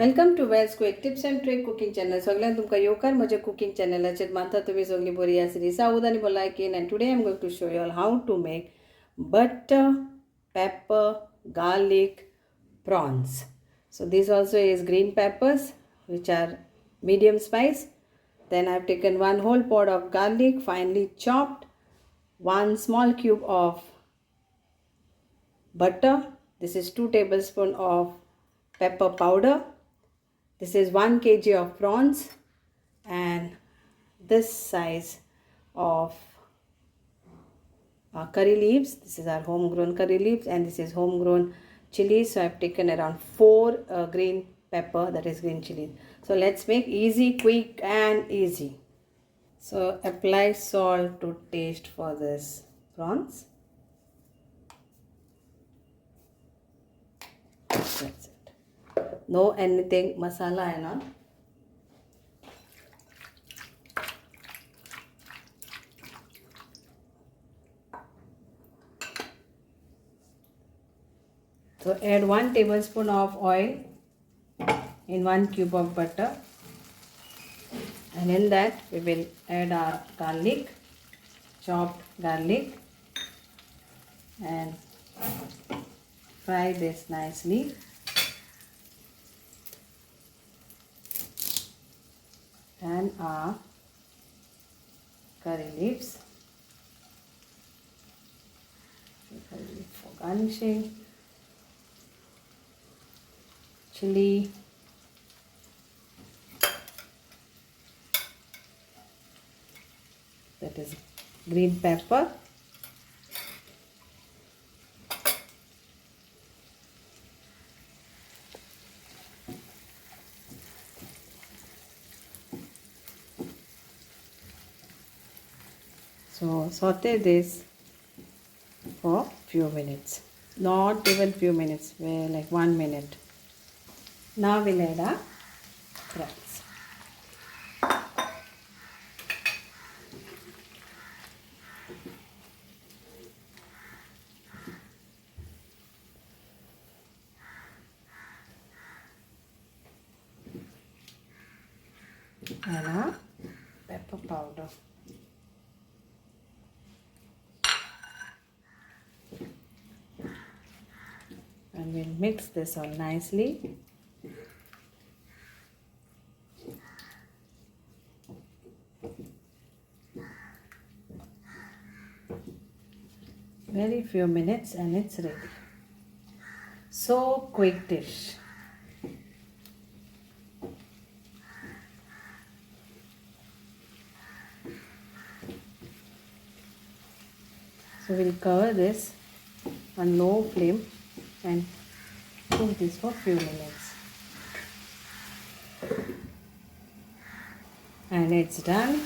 Welcome to Wells quick tips and trick cooking channel. सगळ्यांना तुमका येवकार म्हज्या कुकिंग चॅनलाचेर. मानता तुम्ही सगळी बरी आसली. साऊद आणि भलायकीन. And today I am going to show you all how to make butter, pepper, garlic, prawns. So this also is green peppers which are medium spice. Then I have taken one whole pod of garlic finely chopped, one small cube of butter. This is 2 tablespoons of pepper powder. This is 1 kg of prawns and this size of curry leaves. This is our homegrown curry leaves and this is homegrown chilies. So I have taken around 4 green pepper, that is green chilies. So let's make easy, quick and easy. So apply salt to taste for this prawns. That's it. No anything masala and all. So add 1 tablespoon of oil in 1 cube of butter, and in that we will add our garlic, chopped garlic, and fry this nicely. And our curry leaves. Curry leaf for garnishing. Chili. That is green pepper. So saute this for few minutes. Not even few minutes, like 1 minute. Now we'll add our prawns. And our pepper powder. And we'll mix this all nicely. Very few minutes and it's ready. So quick dish. So we'll cover this on low flame and cook this for few minutes. And it's done.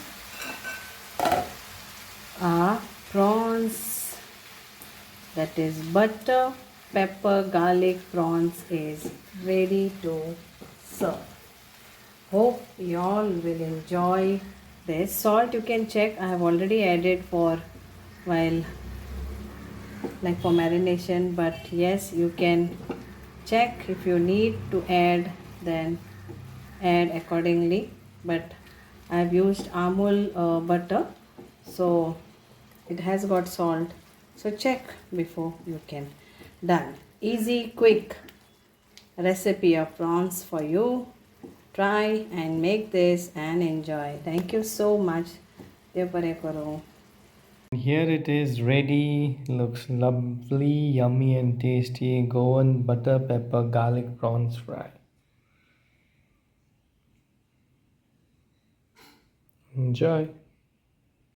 Our prawns, that is butter, pepper, garlic prawns, is ready to serve. Hope you all will enjoy this. Salt you can check. I have already added for for marination, but yes, you can check. If you need to add, then add accordingly. But I have used Amul butter, so it has got salt. So check before you can. Done. Easy, quick recipe of prawns for you. Try and make this and enjoy. Thank you so much. Here it is ready. Looks lovely, yummy and tasty. Goan butter pepper garlic prawns fry. Enjoy.